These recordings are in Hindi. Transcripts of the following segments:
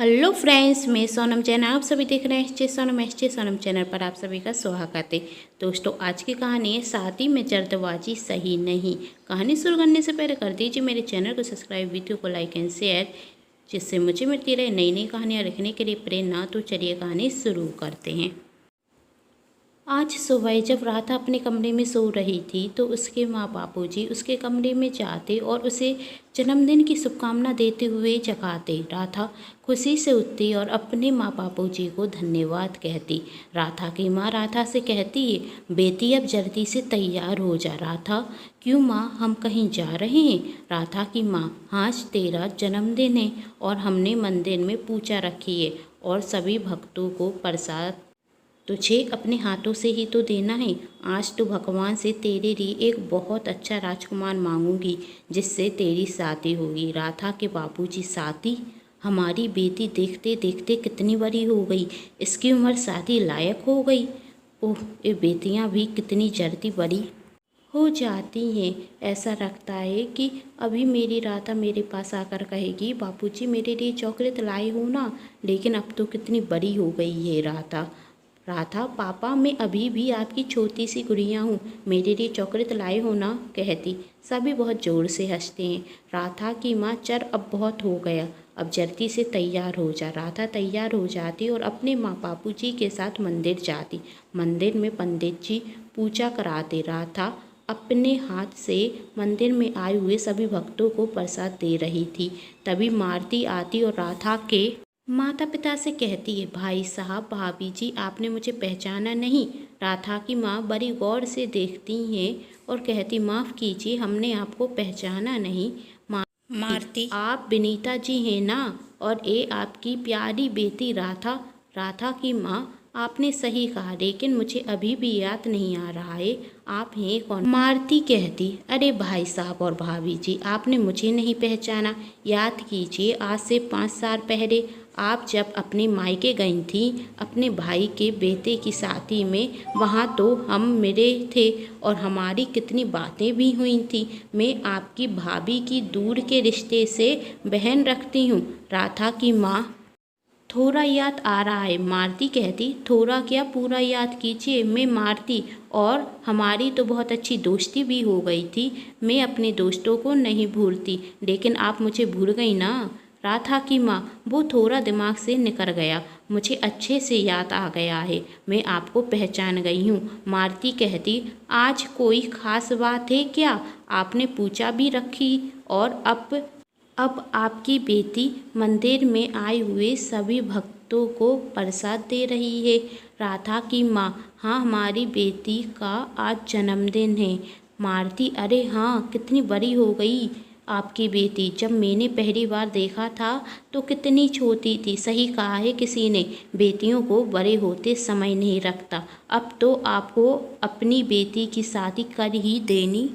हेलो फ्रेंड्स, मैं सोनम जैन। आप सभी देख रहे हैं सोनम चैनल पर आप सभी का स्वागत है। दोस्तों, आज की कहानी है शादी में जल्दबाजी सही नहीं। कहानी शुरू करने से पहले कर दीजिए मेरे चैनल को सब्सक्राइब, वीडियो को लाइक एंड शेयर, जिससे मुझे मिलती रहे नई नई कहानियाँ लिखने के लिए प्रेरणा। तो चलिए कहानी शुरू करते हैं। आज सुबह जब राधा अपने कमरे में सो रही थी तो उसके माँ बापूजी उसके कमरे में जाते और उसे जन्मदिन की शुभकामना देते हुए जगाते। राधा खुशी से उठती और अपने माँ बापूजी को धन्यवाद कहती। राधा की माँ राधा से कहती है, बेटी अब जल्दी से तैयार हो जा। राधा, क्यों माँ, हम कहीं जा रहे हैं? राधा की माँ, आज तेरा जन्मदिन है और हमने मंदिर में पूजा रखी है और सभी भक्तों को प्रसाद तुझे अपने हाथों से ही तो देना है। आज तो भगवान से तेरे लिए एक बहुत अच्छा राजकुमार मांगूंगी जिससे तेरी शादी होगी। राधा के बापूजी, शादी? हमारी बेटी देखते देखते कितनी बड़ी हो गई, इसकी उम्र शादी लायक हो गई। ओह, ये बेटियां भी कितनी जल्दी बड़ी हो जाती हैं। ऐसा लगता है कि अभी मेरी राधा मेरे पास आकर कहेगी, बापूजी मेरे लिए चॉकलेट लाए हो ना। लेकिन अब तो कितनी बड़ी हो गई है राधा। राधा, पापा मैं अभी भी आपकी छोटी सी गुड़िया हूँ, मेरे लिए चॉकलेट लाए हो ना, कहती। सभी बहुत ज़ोर से हंसते हैं। राधा की माँ, चल अब बहुत हो गया, अब जल्दी से तैयार हो जा। राधा तैयार हो जाती और अपने माँ बापूजी के साथ मंदिर जाती। मंदिर में पंडित जी पूजा कराते। राधा अपने हाथ से मंदिर में आए हुए सभी भक्तों को प्रसाद दे रही थी। तभी मालती आती और राधा के माता पिता से कहती है, भाई साहब, भाभी जी, आपने मुझे पहचाना नहीं? राधा की माँ बड़ी गौर से देखती हैं और कहती, माफ़ कीजिए, हमने आपको पहचाना नहीं। मारती, आप विनीता जी हैं ना? और ये आपकी प्यारी बेटी राधा। राधा की माँ, आपने सही कहा, लेकिन मुझे अभी भी याद नहीं आ रहा है आप हैं कौन। मारती कहती, अरे भाई साहब और भाभी जी, आपने मुझे नहीं पहचाना? याद कीजिए, आज से 5 साल पहले आप जब अपने मायके गई थी अपने भाई के बेटे की शादी में, वहाँ तो हम मिले थे और हमारी कितनी बातें भी हुई थी। मैं आपकी भाभी की दूर के रिश्ते से बहन रखती हूँ। राधा की माँ, थोड़ा याद आ रहा है। मारती कहती, थोड़ा क्या, पूरा याद कीजिए। मैं मारती और हमारी तो बहुत अच्छी दोस्ती भी हो गई थी। मैं अपने दोस्तों को नहीं भूलती, लेकिन आप मुझे भूल गई ना? राधा की माँ, वो थोड़ा दिमाग से निकल गया, मुझे अच्छे से याद आ गया है, मैं आपको पहचान गई हूँ। मारती कहती, आज कोई ख़ास बात है क्या? आपने पूजा भी रखी और अब आपकी बेटी मंदिर में आए हुए सभी भक्तों को प्रसाद दे रही है। राधा की माँ, हाँ, हमारी बेटी का आज जन्मदिन है। मारती, अरे हाँ, कितनी बड़ी हो गई आपकी बेटी। जब मैंने पहली बार देखा था तो कितनी छोटी थी। सही कहा है किसी ने, बेटियों को बड़े होते समय नहीं रखता। अब तो आपको अपनी बेटी की शादी कर ही देनी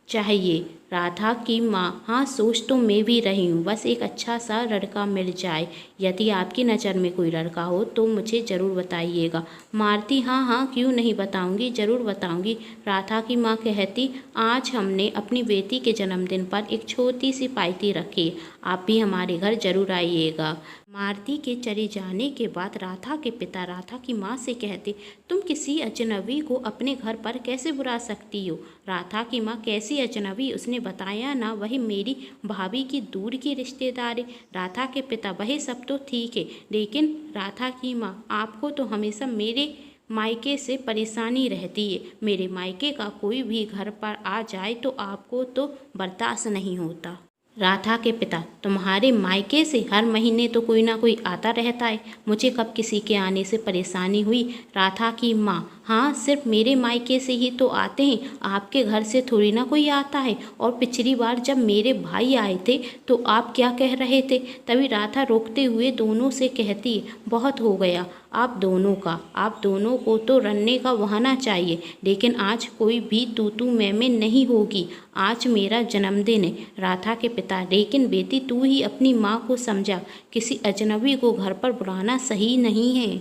चाहिए। राधा की माँ, हाँ, सोच तो मैं भी रही हूँ, बस एक अच्छा सा लड़का मिल जाए। यदि आपकी नज़र में कोई लड़का हो तो मुझे ज़रूर बताइएगा। मारती, हाँ हाँ, क्यों नहीं बताऊँगी, ज़रूर बताऊँगी। राधा की माँ कहती, आज हमने अपनी बेटी के जन्मदिन पर एक छोटी सी पार्टी रखी, आप भी हमारे घर ज़रूर आइएगा। मारती के चले जाने के बाद राधा के पिता राधा की माँ से कहते, तुम किसी अजनबी को अपने घर पर कैसे बुला सकती हो? राधा की माँ, कैसी अजनबी? उसने बताया ना, वही मेरी भाभी की दूर की रिश्तेदार है। राधा के पिता, वही सब तो ठीक है, लेकिन राधा की माँ, आपको तो हमेशा मेरे मायके से परेशानी रहती है। मेरे मायके का कोई भी घर पर आ जाए तो आपको तो बर्दाश्त नहीं होता। राधा के पिता, तुम्हारे मायके से हर महीने तो कोई ना कोई आता रहता है, मुझे कब किसी के आने से परेशानी हुई? राधा की माँ, हाँ, सिर्फ मेरे मायके से ही तो आते हैं, आपके घर से थोड़ी ना कोई आता है। और पिछली बार जब मेरे भाई आए थे तो आप क्या कह रहे थे? तभी राधा रोकते हुए दोनों से कहती, बहुत हो गया आप दोनों को तो रन्ने का बहाना चाहिए, लेकिन आज कोई भी तू मैं नहीं होगी। आज मेरा जन्मदिन है। राधा के पिता, लेकिन बेटी, तू ही अपनी माँ को समझा, किसी अजनबी को घर पर बुलाना सही नहीं है।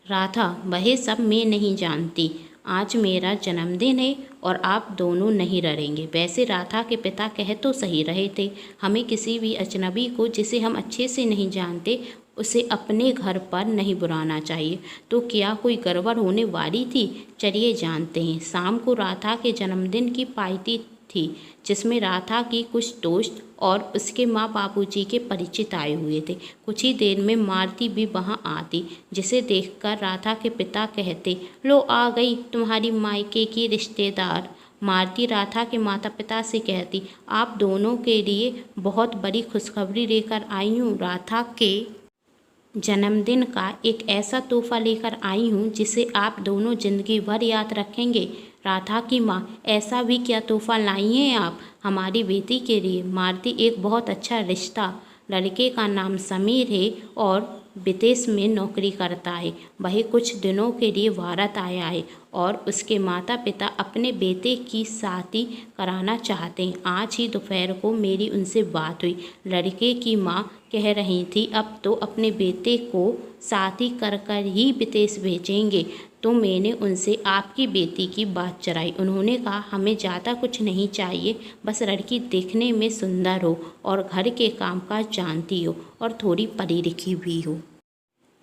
राधा, वह सब मैं नहीं जानती, आज मेरा जन्मदिन है और आप दोनों नहीं लड़ेंगे। वैसे राधा के पिता कह तो सही रहे थे, हमें किसी भी अजनबी को जिसे हम अच्छे से नहीं जानते उसे अपने घर पर नहीं बुलाना चाहिए। तो क्या कोई गड़बड़ होने वाली थी? चलिए जानते हैं। शाम को राधा के जन्मदिन की पार्टी थी, जिसमें राधा की कुछ दोस्त और उसके माँ बाबूजी के परिचित आए हुए थे। कुछ ही देर में मालती भी वहाँ आती, जिसे देखकर राधा के पिता कहते, लो आ गई तुम्हारी मायके की रिश्तेदार। मालती राधा के माता पिता से कहती, आप दोनों के लिए बहुत बड़ी खुशखबरी लेकर आई हूँ। राधा के जन्मदिन का एक ऐसा तोहफा लेकर आई हूँ जिसे आप दोनों जिंदगी भर याद रखेंगे। राधा की माँ, ऐसा भी क्या तोहफा लाई हैं आप हमारी बेटी के लिए? मालती, एक बहुत अच्छा रिश्ता, लड़के का नाम समीर है और विदेश में नौकरी करता है। वह कुछ दिनों के लिए भारत आया है और उसके माता पिता अपने बेटे की शादी कराना चाहते हैं। आज ही दोपहर को मेरी उनसे बात हुई। लड़के की माँ कह रही थी अब तो अपने बेटे को शादी कर कर ही विदेश भेजेंगे। तो मैंने उनसे आपकी बेटी की बात चलाई। उन्होंने कहा हमें ज़्यादा कुछ नहीं चाहिए, बस लड़की देखने में सुंदर हो और घर के कामकाज जानती हो और थोड़ी पढ़ी लिखी भी हो।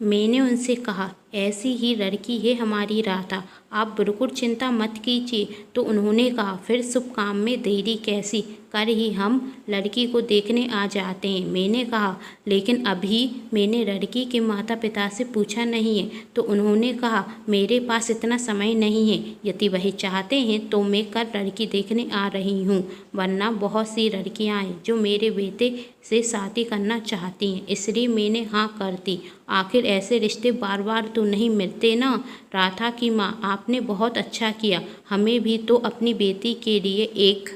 मैंने उनसे कहा ऐसी ही लड़की है हमारी राधा, आप बिल्कुल चिंता मत कीजिए। तो उन्होंने कहा फिर शुभ काम में देरी कैसी, कल ही हम लड़की को देखने आ जाते हैं। मैंने कहा लेकिन अभी मैंने लड़की के माता पिता से पूछा नहीं है। तो उन्होंने कहा मेरे पास इतना समय नहीं है, यदि वह चाहते हैं तो मैं कल लड़की देखने आ रही हूँ, वरना बहुत सी लड़कियाँ हैं जो मेरे बेटे से शादी करना चाहती हैं, इसलिए मैंने हाँ कर दी। आखिर ऐसे रिश्ते बार बार तो नहीं मिलते ना। राधा की माँ, आपने बहुत अच्छा किया, हमें भी तो अपनी बेटी के लिए एक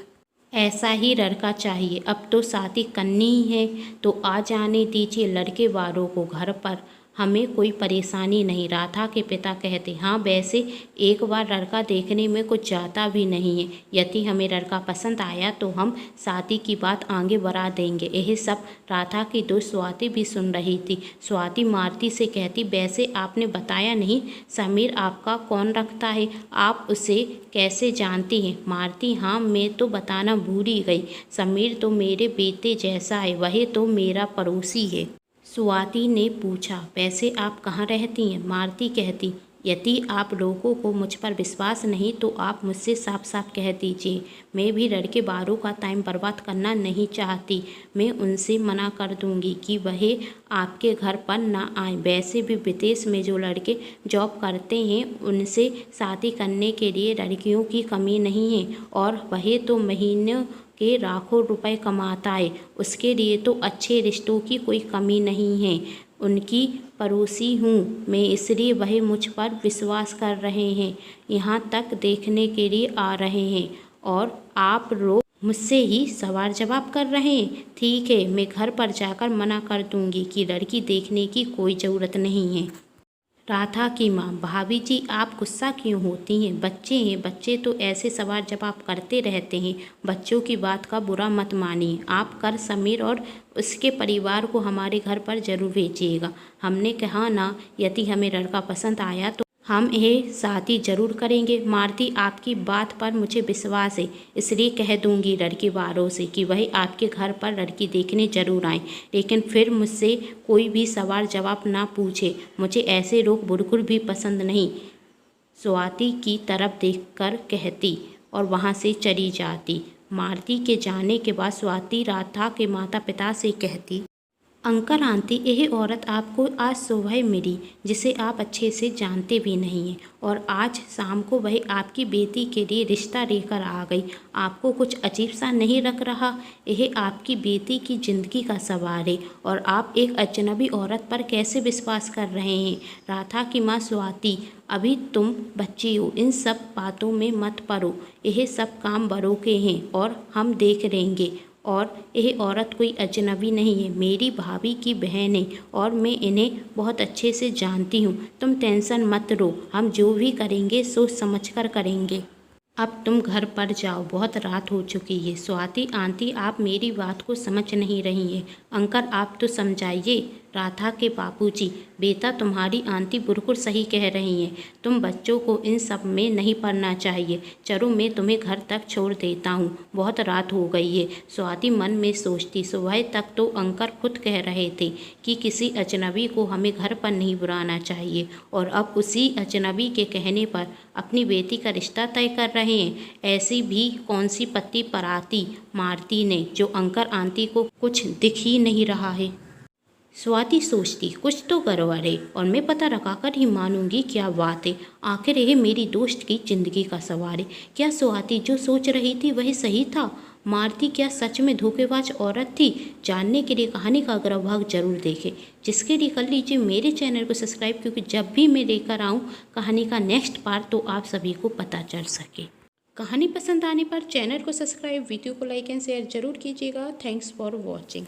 ऐसा ही लड़का चाहिए। अब तो शादी करनी ही है तो आ जाने दीजिए लड़के वालों को घर पर, हमें कोई परेशानी नहीं। राधा के पिता कहते हाँ वैसे एक बार लड़का देखने में कुछ जाता भी नहीं है, यदि हमें लड़का पसंद आया तो हम शादी की बात आगे बढ़ा देंगे। यह सब राधा की दोस्त स्वाति भी सुन रही थी। स्वाति मालती से कहती वैसे आपने बताया नहीं समीर आपका कौन रखता है, आप उसे कैसे जानती हैं? मालती, हाँ मैं तो बताना भूल ही गई, समीर तो मेरे बेटे जैसा है, वह तो मेरा पड़ोसी है। स्वाति ने पूछा वैसे आप कहाँ रहती हैं? मालती कहती यदि आप लोगों को मुझ पर विश्वास नहीं तो आप मुझसे साफ साफ कह दीजिए, मैं भी लड़के बारों का टाइम बर्बाद करना नहीं चाहती। मैं उनसे मना कर दूंगी कि वह आपके घर पर ना आए। वैसे भी विदेश में जो लड़के जॉब करते हैं उनसे शादी करने के लिए लड़कियों की कमी नहीं है और वह तो महीने के लाखों रुपए कमाता है, उसके लिए तो अच्छे रिश्तों की कोई कमी नहीं है। उनकी पड़ोसी हूँ मैं, इसलिए वह मुझ पर विश्वास कर रहे हैं, यहाँ तक देखने के लिए आ रहे हैं और आप लोग मुझसे ही सवाल जवाब कर रहे हैं। ठीक है, मैं घर पर जाकर मना कर दूंगी कि लड़की देखने की कोई ज़रूरत नहीं है। राधा की माँ, भाभी जी आप गुस्सा क्यों होती हैं? बच्चे हैं, बच्चे तो ऐसे सवाल जवाब करते रहते हैं, बच्चों की बात का बुरा मत मानिए। आप कर समीर और उसके परिवार को हमारे घर पर ज़रूर भेजिएगा। हमने कहा ना, यदि हमें लड़का पसंद आया तो हम यह शादी जरूर करेंगे। मालती, आपकी बात पर मुझे विश्वास है, इसलिए कह दूंगी लड़के वालों से कि वह आपके घर पर लड़की देखने जरूर आए, लेकिन फिर मुझसे कोई भी सवाल जवाब ना पूछे, मुझे ऐसे लोग बिल्कुल भी पसंद नहीं। स्वाति की तरफ देखकर कहती और वहाँ से चली जाती। मालती के जाने के बाद स्वाति राधा के माता पिता से कहती अंकल आंटी, यह औरत आपको आज सुबह मिली जिसे आप अच्छे से जानते भी नहीं हैं और आज शाम को वह आपकी बेटी के लिए रिश्ता लेकर आ गई। आपको कुछ अजीब सा नहीं लग रहा? यह आपकी बेटी की ज़िंदगी का सवाल है और आप एक अजनबी औरत पर कैसे विश्वास कर रहे हैं? राधा की माँ स्वाति, अभी तुम बच्ची हो, इन सब बातों में मत पड़ो, यह सब काम बड़ों के हैं और हम देख लेंगे। और यह औरत कोई अजनबी नहीं है, मेरी भाभी की बहन है और मैं इन्हें बहुत अच्छे से जानती हूँ। तुम टेंशन मत लो, हम जो भी करेंगे सोच समझकर करेंगे। अब तुम घर पर जाओ, बहुत रात हो चुकी है। स्वाति आंटी, आप मेरी बात को समझ नहीं रही हैं। अंकल आप तो समझाइए। राधा के बाबूजी, बेटा तुम्हारी आंटी बिल्कुल सही कह रही हैं, तुम बच्चों को इन सब में नहीं पड़ना चाहिए। चलो मैं तुम्हें घर तक छोड़ देता हूँ, बहुत रात हो गई है। स्वाति मन में सोचती, सुबह तक तो अंकल खुद कह रहे थे कि किसी अजनबी को हमें घर पर नहीं बुलाना चाहिए, और अब उसी अजनबी के कहने पर अपनी बेटी का रिश्ता तय कर रहे हैं। ऐसी भी कौन सी पत्ती पराती मारती ने जो अंकल आंटी को कुछ दिख ही नहीं रहा है। स्वाति सोचती, कुछ तो गड़बड़ है और मैं पता लगाकर ही मानूंगी क्या बात है। आखिर यह मेरी दोस्त की जिंदगी का सवाल है। क्या स्वाति जो सोच रही थी वही सही था? मारती क्या सच में धोखेबाज औरत थी? जानने के लिए कहानी का अगला भाग जरूर देखें, जिसके लिए कर लीजिए मेरे चैनल को सब्सक्राइब, क्योंकि जब भी मैं लेकर आऊँ कहानी का नेक्स्ट पार्ट तो आप सभी को पता चल सके। कहानी पसंद आने पर चैनल को सब्सक्राइब, वीडियो को लाइक एंड शेयर जरूर कीजिएगा। Thanks for watching.